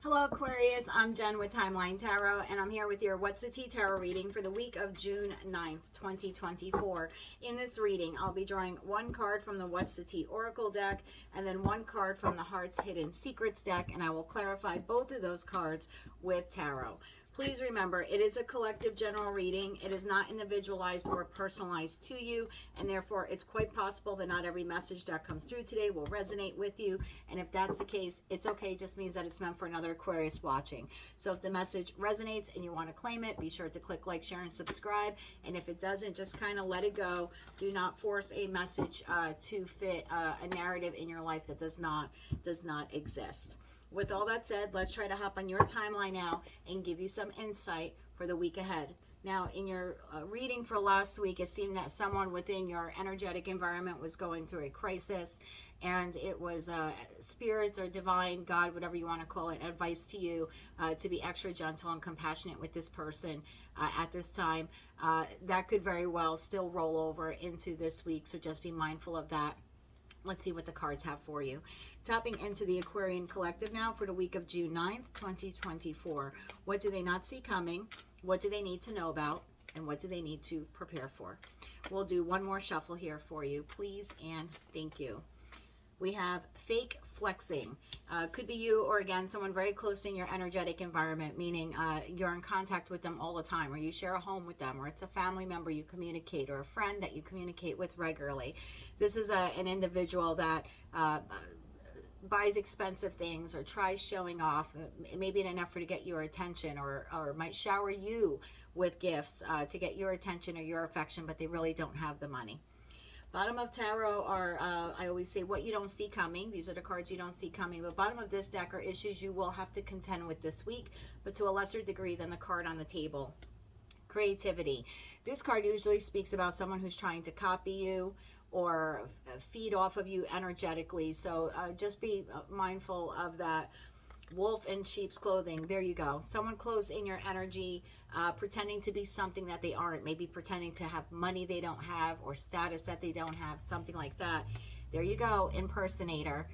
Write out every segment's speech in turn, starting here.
Hello Aquarius, I'm Jen with Timeline Tarot, and I'm here with your What's the Tea Tarot reading for the week of June 9th, 2024. In this reading, I'll be drawing one card from the What's the Tea Oracle deck, and then one card from the Heart's Hidden Secrets deck, and I will clarify both of those cards with tarot. Please remember, it is a collective general reading. It is not individualized or personalized to you, and therefore it's quite possible that not every message that comes through today will resonate with you. And if that's the case, it's okay. It just means that it's meant for another Aquarius watching. So if the message resonates and you want to claim it, be sure to click like, share, and subscribe. And if it doesn't, just kind of let it go. Do not force a message to fit a narrative in your life that does not exist. With all that said, let's try to hop on your timeline now and give you some insight for the week ahead. Now, in your reading for last week, it seemed that someone within your energetic environment was going through a crisis, and it was spirits or divine, God, whatever you want to call it, advice to you to be extra gentle and compassionate with this person at this time. That could very well still roll over into this week, so just be mindful of that. Let's see what the cards have for you. Tapping into the Aquarian Collective now for the week of June 9th, 2024. What do they not see coming? What do they need to know about? And what do they need to prepare for? We'll do one more shuffle here for you, please, and thank you. We have fake flexing. Could be you or, again, someone very close in your energetic environment, meaning you're in contact with them all the time, or you share a home with them, or it's a family member you communicate, or a friend that you communicate with regularly. This is an individual that buys expensive things or tries showing off, maybe in an effort to get your attention, or might shower you with gifts to get your attention or your affection, but they really don't have the money. Bottom of tarot are, I always say, what you don't see coming. These are the cards you don't see coming. But bottom of this deck are issues you will have to contend with this week, but to a lesser degree than the card on the table. Creativity. This card usually speaks about someone who's trying to copy you or feed off of you energetically. So just be mindful of that. Wolf in sheep's clothing. There you go. Someone close in your energy, pretending to be something that they aren't. Maybe pretending to have money they don't have, or status that they don't have, something like that. There you go. Impersonator.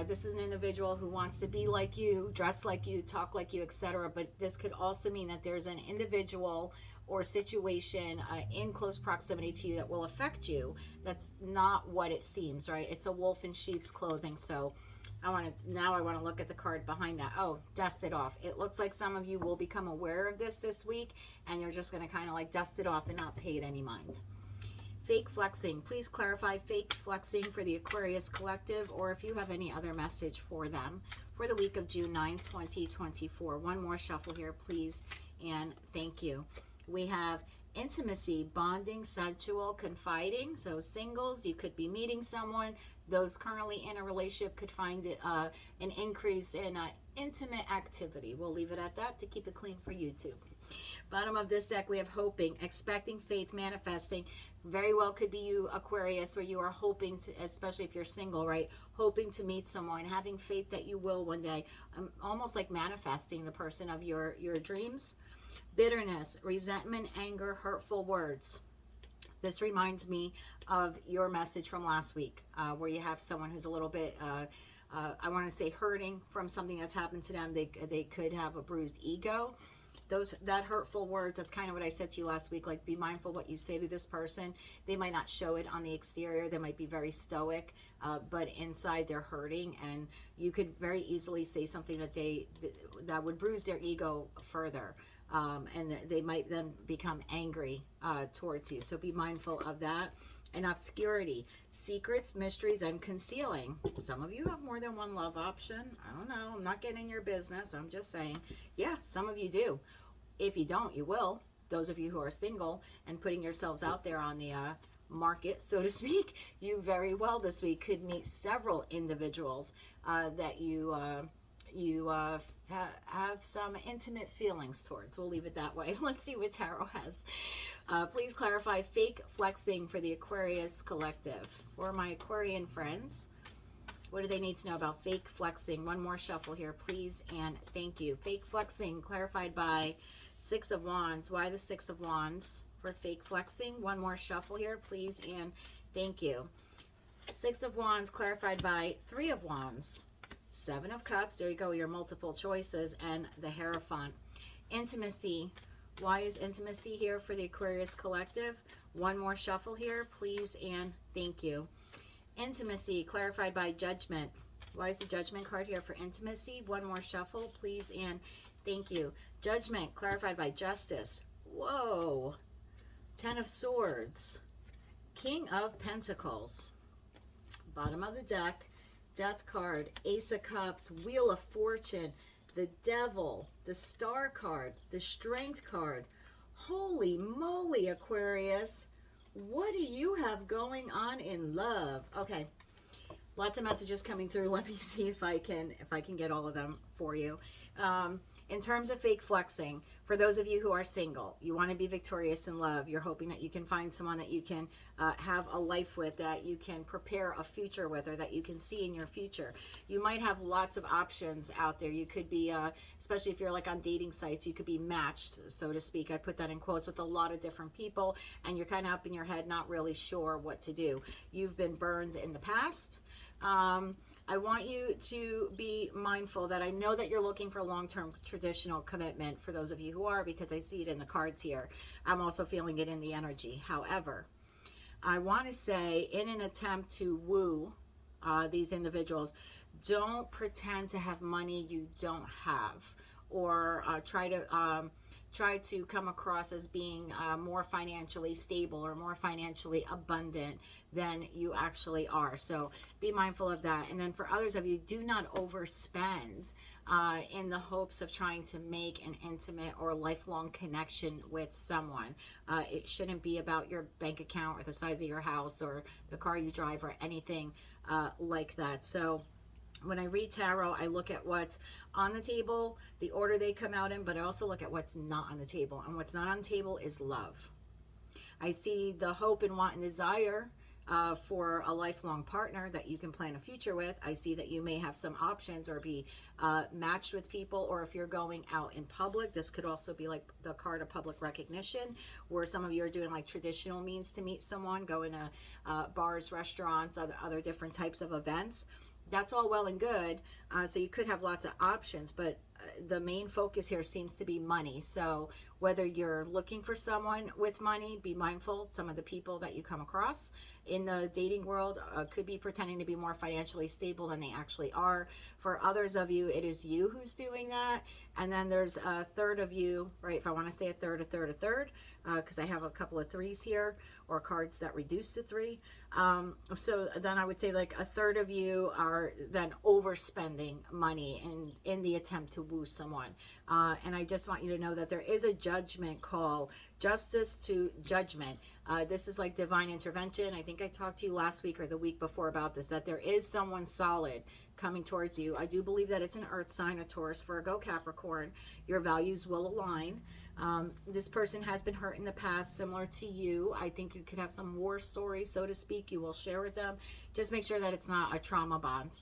This is an individual who wants to be like you, dress like you, talk like you, etc. But this could also mean that there's an individual or situation in close proximity to you that will affect you. That's not what it seems, right? It's a wolf in sheep's clothing. So I want to look at the card behind that. Oh, dust it off. It looks like some of you will become aware of this week, and you're just going to kind of like dust it off and not pay it any mind. Fake flexing. Please clarify fake flexing for the Aquarius Collective, or if you have any other message for them for the week of June 9th, 2024. One more shuffle here, please, and thank you. We have intimacy, bonding, sensual, confiding. So singles, you could be meeting someone. Those currently in a relationship could find it, an increase in intimate activity. We'll leave it at that to keep it clean for YouTube. Bottom of this deck, we have hoping, expecting, faith, manifesting. Very well could be you, Aquarius, where you are hoping to, especially if you're single, right? Hoping to meet someone, having faith that you will one day. Almost like manifesting the person of your dreams. Bitterness, resentment, anger, hurtful words. This reminds me of your message from last week, where you have someone who's a little bit, I want to say, hurting from something that's happened to them. They could have a bruised ego. That hurtful words, that's kind of what I said to you last week, like be mindful what you say to this person. They might not show it on the exterior. They might be very stoic, but inside they're hurting, and you could very easily say something that would bruise their ego further. And they might then become angry towards you. So be mindful of that. And obscurity, secrets, mysteries, and concealing. Some of you have more than one love option. I don't know. I'm not getting in your business. I'm just saying, yeah, some of you do. If you don't, you will. Those of you who are single and putting yourselves out there on the market, so to speak, you very well this week could meet several individuals that you have some intimate feelings towards. We'll leave it that way. Let's see what tarot has. Please clarify fake flexing for the Aquarius Collective. For my Aquarian friends, what do they need to know about fake flexing? One more shuffle here, please, and thank you. Fake flexing clarified by Six of Wands. Why the Six of Wands for fake flexing? One more shuffle here, please, and thank you. Six of Wands clarified by Three of Wands. Seven of Cups. There you go, your multiple choices, and the Hierophant. Intimacy. Why is intimacy here for the Aquarius collective? One more shuffle here, please, and thank you. Intimacy, clarified by Judgment. Why is the Judgment card here for intimacy? One more shuffle, please, and thank you. Judgment, clarified by Justice. Whoa. Ten of Swords. King of Pentacles. Bottom of the deck. Death card. Ace of Cups. Wheel of Fortune. The Devil. The Star card. The Strength card. Holy moly, Aquarius. What do you have going on in love? Okay. Lots of messages coming through. Let me see if I can get all of them for you. In terms of fake flexing, for those of you who are single, you want to be victorious in love. You're hoping that you can find someone that you can have a life with, that you can prepare a future with, or that you can see in your future. You might have lots of options out there. You could be, especially if you're like on dating sites, you could be matched, so to speak. I put that in quotes, with a lot of different people, and you're kind of up in your head, not really sure what to do. You've been burned in the past. I want you to be mindful that I know that you're looking for long-term traditional commitment, for those of you who are, because I see it in the cards here. I'm also feeling it in the energy. However, I want to say, in an attempt to woo these individuals, don't pretend to have money you don't have, or try to come across as being more financially stable or more financially abundant than you actually are. So be mindful of that. And then for others of you, do not overspend in the hopes of trying to make an intimate or lifelong connection with someone. It shouldn't be about your bank account or the size of your house or the car you drive or anything like that. So when I read tarot, I look at what's on the table, the order they come out in, but I also look at what's not on the table. And what's not on the table is love. I see the hope and want and desire for a lifelong partner that you can plan a future with. I see that you may have some options or be matched with people, or if you're going out in public, this could also be like the card of public recognition, where some of you are doing like traditional means to meet someone, going to bars, restaurants, other different types of events. That's all well and good. So you could have lots of options, but the main focus here seems to be money. So whether you're looking for someone with money, be mindful. Some of the people that you come across in the dating world could be pretending to be more financially stable than they actually are. For others of you, it is you who's doing that. And then there's a third of you, right? If I want to say a third, because I have a couple of threes here, or cards that reduce to three. So then I would say like a third of you are then overspending money in the attempt to woo someone. And I just want you to know that there is a judgment call, justice to judgment. This is like divine intervention. I think I talked to you last week or the week before about this, that there is someone solid coming towards you. I do believe that it's an earth sign, a Taurus, Virgo, Capricorn. Your values will align. This person has been hurt in the past, similar to you. I think you could have some war stories, so to speak, you will share with them. Just make sure that it's not a trauma bond.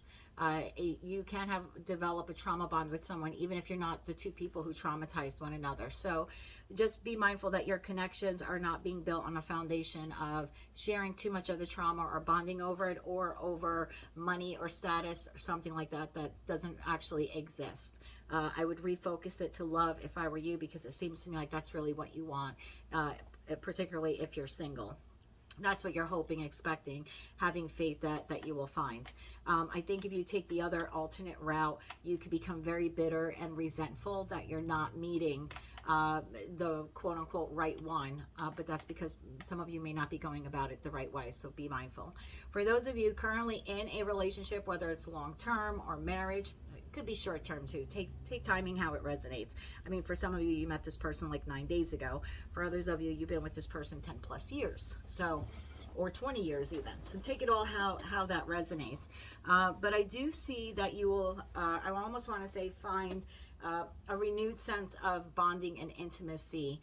You can develop a trauma bond with someone, even if you're not the two people who traumatized one another. So just be mindful that your connections are not being built on a foundation of sharing too much of the trauma or bonding over it, or over money or status or something like that that doesn't actually exist. I would refocus it to love if I were you, because it seems to me like that's really what you want, particularly if you're single. That's what you're hoping, expecting, having faith that you will find. I think if you take the other alternate route, you could become very bitter and resentful that you're not meeting the quote-unquote right one, but that's because some of you may not be going about it the right way, so be mindful. For those of you currently in a relationship, whether it's long-term or marriage, it could be short-term too. Take timing how it resonates. I mean, for some of you met this person like 9 days ago. For others of you, you've been with this person 10 plus years, so, or 20 years even. So take it all how that resonates. But I do see that you will, I almost want to say, find a renewed sense of bonding and intimacy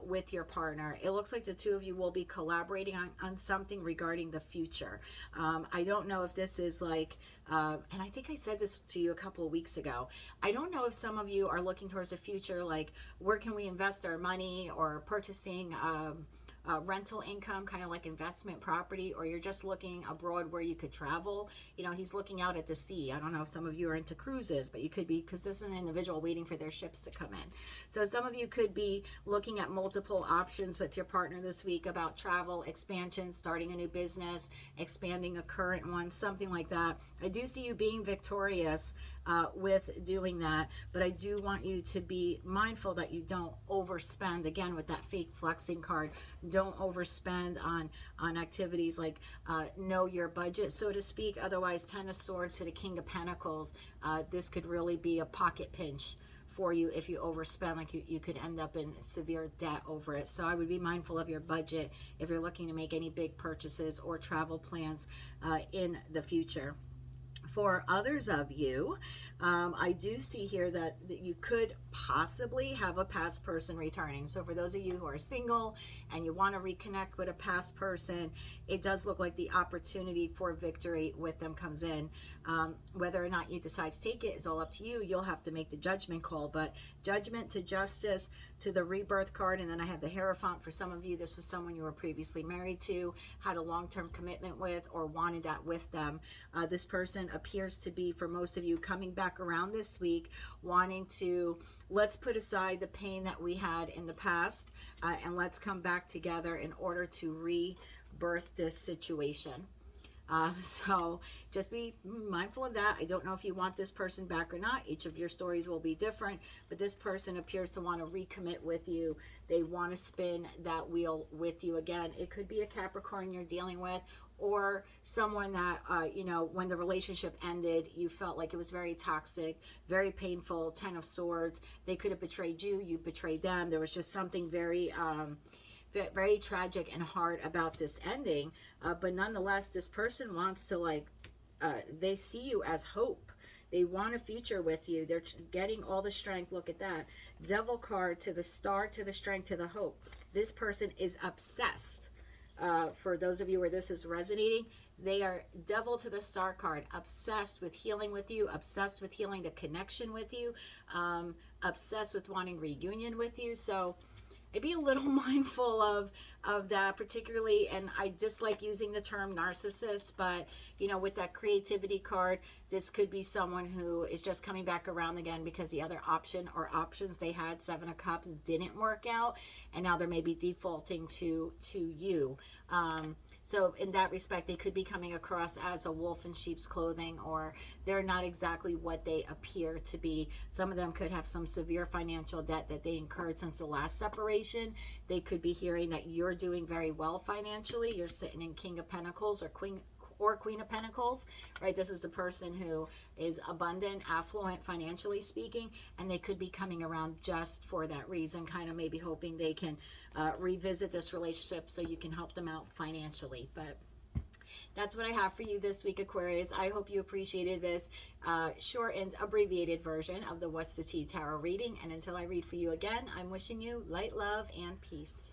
with your partner. It looks like the two of you will be collaborating on something regarding the future. I don't know if this is like, and I think I said this to you a couple of weeks ago, I don't know if some of you are looking towards the future, like where can we invest our money, or purchasing rental income, kind of like investment property, or you're just looking abroad where you could travel. You know, he's looking out at the sea. I don't know if some of you are into cruises, but you could be, because this is an individual waiting for their ships to come in. So some of you could be looking at multiple options with your partner this week about travel, expansion, starting a new business, expanding a current one, something like that. I do see you being victorious with doing that, but I do want you to be mindful that you don't overspend. Again, with that fake flexing card, don't overspend on activities like know your budget, so to speak. Otherwise, Ten of Swords to the King of Pentacles, this could really be a pocket pinch for you if you overspend. Like you could end up in severe debt over it. So I would be mindful of your budget if you're looking to make any big purchases or travel plans in the future. For others of you, I do see here that you could possibly have a past person returning. So for those of you who are single and you want to reconnect with a past person, it does look like the opportunity for victory with them comes in. Whether or not you decide to take it is all up to you. You'll have to make the judgment call. But Judgment to Justice to the Rebirth card, and then I have the Hierophant. For some of you, this was someone you were previously married to, had a long-term commitment with, or wanted that with them. This person appears to be, for most of you, coming back around this week, wanting to, let's put aside the pain that we had in the past, and let's come back together in order to rebirth this situation. So just be mindful of that. I don't know if you want this person back or not. Each of your stories will be different, but this person appears to want to recommit with you. They want to spin that wheel with you again. It could be a Capricorn you're dealing with, or someone that, you know, when the relationship ended, you felt like it was very toxic, very painful. Ten of Swords. They could have betrayed you. You betrayed them. There was just something very tragic and hard about this ending, but nonetheless, this person wants to, they see you as hope. They want a future with you. They're getting all the strength. Look at that. Devil card to the Star, to the Strength, to the Hope. This person is obsessed. For those of you where this is resonating, they are Devil to the Star card, obsessed with healing with you, obsessed with healing the connection with you, obsessed with wanting reunion with you. So I'd be a little mindful of that, particularly, and I dislike using the term narcissist, but you know, with that creativity card, this could be someone who is just coming back around again because the other option or options they had, Seven of Cups, didn't work out, and now they're maybe defaulting to you. So in that respect, they could be coming across as a wolf in sheep's clothing, or they're not exactly what they appear to be. Some of them could have some severe financial debt that they incurred since the last separation. They could be hearing that you're doing very well financially. You're sitting in King of Pentacles or Queen of Pentacles, right? This is the person who is abundant, affluent, financially speaking, and they could be coming around just for that reason, kind of maybe hoping they can revisit this relationship so you can help them out financially. But that's what I have for you this week, Aquarius. I hope you appreciated this short and abbreviated version of the What's the Tea Tarot reading. And until I read for you again, I'm wishing you light, love, and peace.